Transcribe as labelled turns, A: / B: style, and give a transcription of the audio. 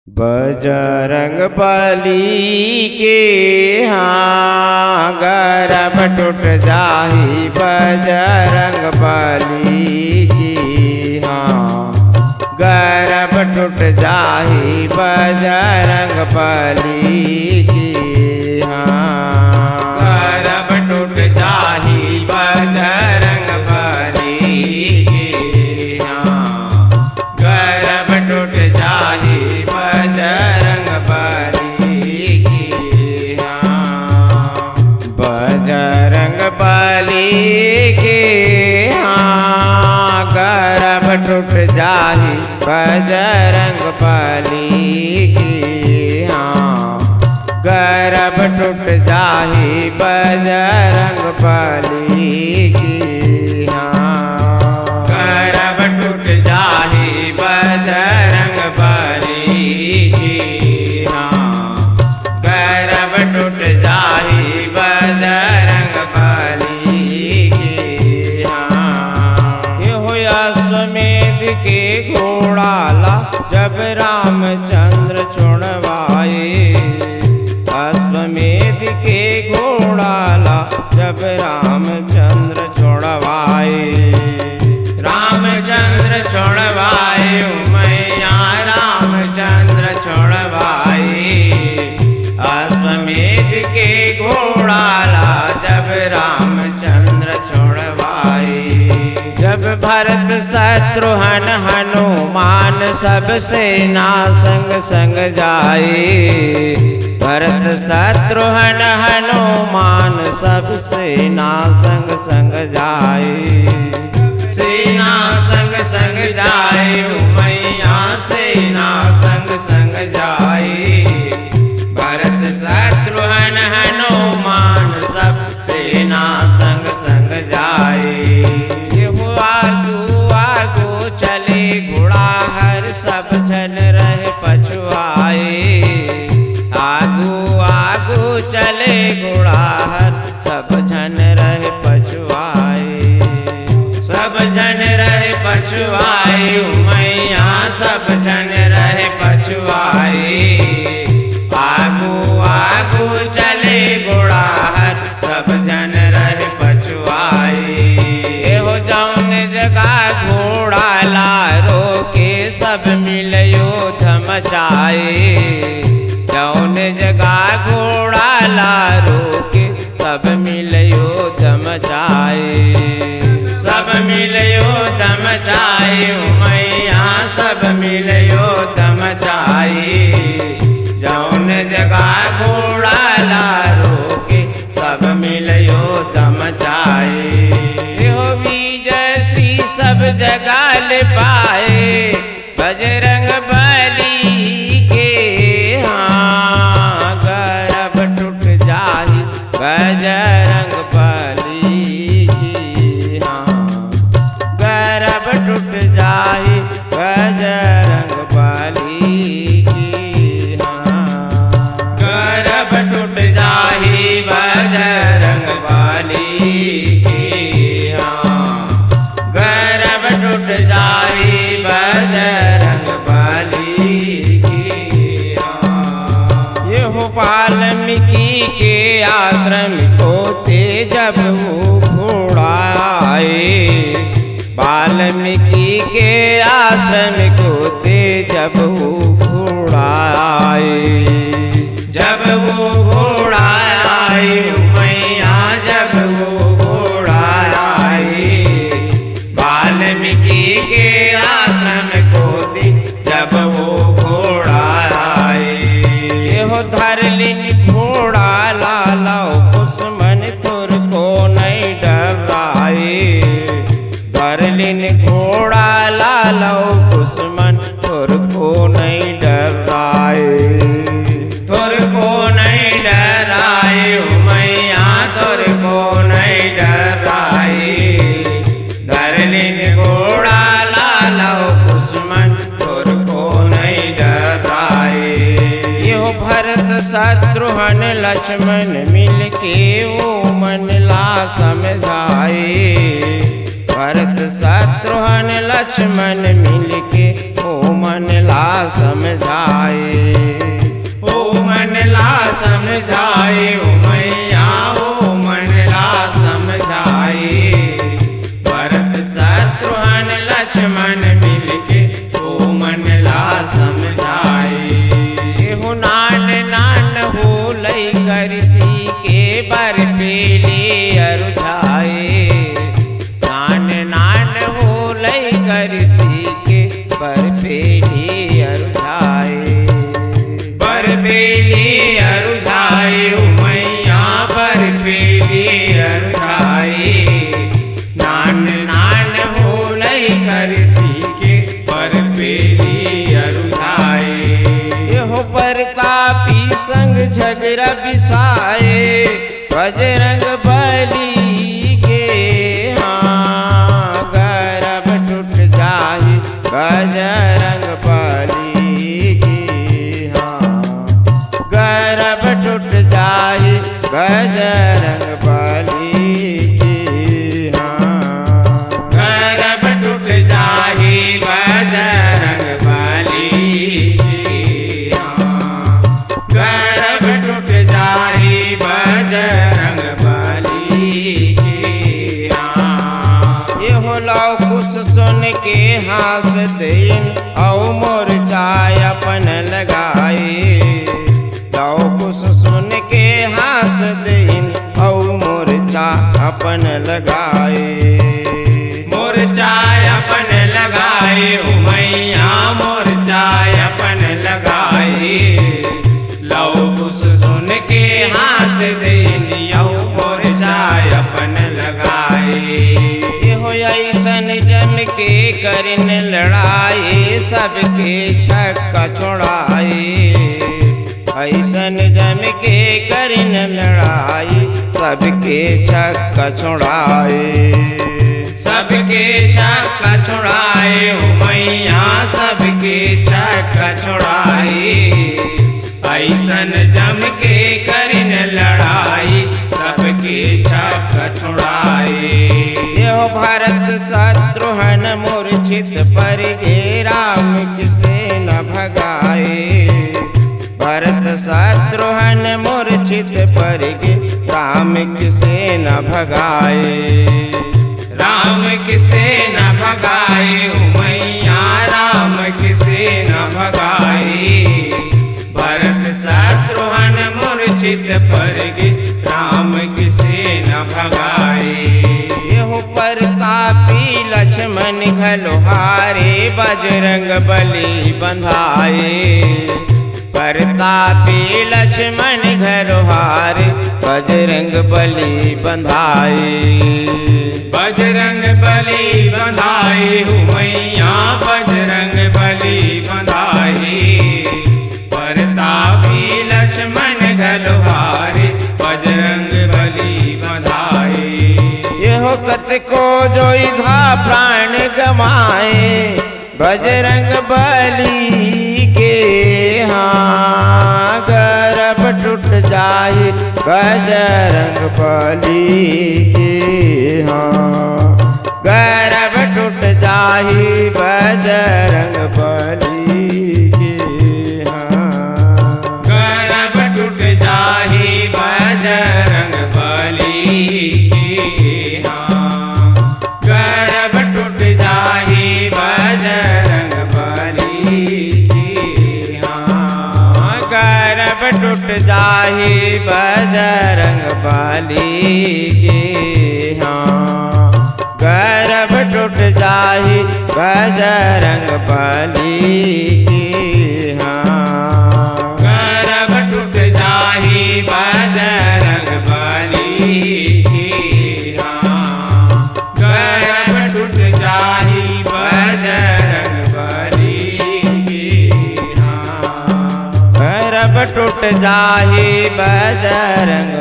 A: बजरंग बली के हाँ गर्भ टूट जाही। बजरंग बली की हाँ गर्भ टूट जाही। बजरंग बली की हाँ गर्भ टूट जाही। बजरंग बली की हाँ गर्भ टूट जाही। बजरंग बली की हाँ बजरंग बली की हाँ गर्भ टूट जाही। बजरंग बली की हाँ गर्भ टूट जाही। बजरंग बली की हाँ गर्भ टूट जाही। बजरंग बली की हाँ गर्भ टूट जाही। बजरंग बली की हाँ ये हो अश्वमेध के घोड़ा ला जब रामचंद्र छुड़वाए। अश्वमेध के घोड़ा ला जब रामचंद्र छुड़वाए। रामचंद्र छुड़वाए मैया रामचंद्र छुड़वाए। अश्वमेध के घोड़ा ला जब रामचंद्र छुड़वाए। जब भरत शत्रुघ्न हनुमान सब सेना संग संग जाए। भरत शत्रुघ्न हनुमान सब सेना संग संग जाए। सेना संग संग जाए मैया सेना संग संग जाए। भरत शत्रुघ्न हनुमान सब सेना संग संग जाए। ये हुआ आगू चले घोड़ा हर सब जन रहे पछुआए। आगू आगू चले घोड़ा हर सब जन रहे पछुआए। सब जन रहे पछुआए मैया सब जन रहे पछुआए। आगू आगू चले घोड़ा हर सब जन रहे पछुआए। एहो जौन जगह घोड़ा लारो के सब मिल युद्ध मचाए। जौन जगह घोड़ा लारो के सब मिल युद्ध मचाए। सब मिल युद्ध मचाए मैया सब मिल युद्ध मचाए। जौन जगह घोड़ा लारो के सब मिल युद्ध मचाए। हो विजय श्री सब जगह ले पाए। बजरंग बली के हाँ गर्भ टूट जाही। बजरंग बली की हाँ गर्भ टूट जाही। बजरंग बली की हाँ गर्भ टूट जाही। बजरंग बली की हाँ गर्भ टूट जाही। बजरंग बली की हाँ ये हो वाल्मीकि के आश्रम होते जब वो घोड़ा आए। वाल्मीकि के आश्रम होते जब वो घोड़ा आए। जब वो घोड़ा आए मैया जब वो घोड़ा आए। वाल्मीकि के आश्रम होते जब वो घोड़ा आए। एहो धरलिन घोड़ा लालाओ दुश्मन तुर को नहीं डराए। धरलिन घोड़ा लालाओ दुश्मन तुर को नहीं डराए। तुर को नहीं डराए मैया तुर को नहीं डराए। धरलिन घोड़ा लालाओ दुश्मन तुर को नहीं डराए। यो भरत शत्रुघ्न लक्ष्मण मिलके वो मन ला समझाए। भरत शत्रुघ्न लक्ष्मण मिलके ओ मन ला समझाए,
B: ओ मन ला समझाए ओ मैया ओ मन ला समझाए। भरत शत्रुघ्न लक्ष्मण मिलके ओ मन ला समझाए।
A: एहो नान नान हो लई करसी के बर पेले अरुझाए, नान नान हो लई करसी के बर पेले अरुझाए।
B: बर बेली अरुझाए ओ मैया बर बेली अरुझाए। नान नान हो लई करसी के बर बेली अरुझाए।
A: एहो प्रतापी संग झगड़ा बिसाए, बजरंग बली के हाँ गर्भ टूट जाए, बजरंग बली की हाँ गर्भ टूट जाए, बजरंग बली की हाँ
B: गर्भ टूट जाए बजरंग बली की हाँ। गर्भ टूट जाए बजरंग बली की हाँ।
A: एहो लौ कुछ सुन के हास देन औ मोरचाय अपन लगाए, लौ कुछ सुन के हास देन औ मोरचा अपन लगाए।
B: मोरचाय अपन लगाए ओ मैया मोरचाय अपन लगाए। लौ कुछ सुन के हास देनियो मोरचाय अपन लगाए।
A: एहो ऐसन जम के करन लड़ाई, सबके छक्का छोड़ाए। ऐसन जम के करन लड़ाई, सबके छक्का छोड़ाए।
B: सबके छक्का छुड़ाए ओ मैया सबके छक्का छुड़ाए। ऐसन जम के करन लड़ाई सबके छक्का छुड़ाए।
A: एहो भरत शत्रुघ्न मूर्छित पर गे, राम किसे न भगाए। भरत शत्रुघ्न मूर्छित पर गे, राम किसे न भगाए।
B: राम किसे न भगाए ओ मैया राम किसे न भगाए। भरत शत्रुघ्न मूर्छित पर गे, राम किसे न भगाए।
A: एहो प्रतापी लक्ष्मण घलोहारे, बजरंग बली बंधाए। प्रतापी लक्ष्मण घलोहारे, बजरंग बली बंधाए।
B: बजरंग बली बंधाए हो मैया बजरंग बली बंधाए। प्रतापी लक्ष्मण घलोहारे, बजरंग बली बंधाए।
A: एहो कतको जोइधा प्राण गमाए, बजरंग बली के हाँ गर्भ टूट जाए, बजरंग बली के हाँ गर्भ टूट जाए, बजरंग बली के हाँ
B: गर्भ टूट जाए बजरंग बली की हाँ। गर्भ टूट जाए बजरंग बली की हाँ।
A: गर्भ टूट जाए बजरंग बली के हाँ गर्भ टूट जाए बजरंग बली के हाँ
B: गर्भ टूट जाए बजरंग बली की हाँ। गर्भ टूट जाए बजरंग बली की हाँ।
A: गर्भ टूट जाए बजरंग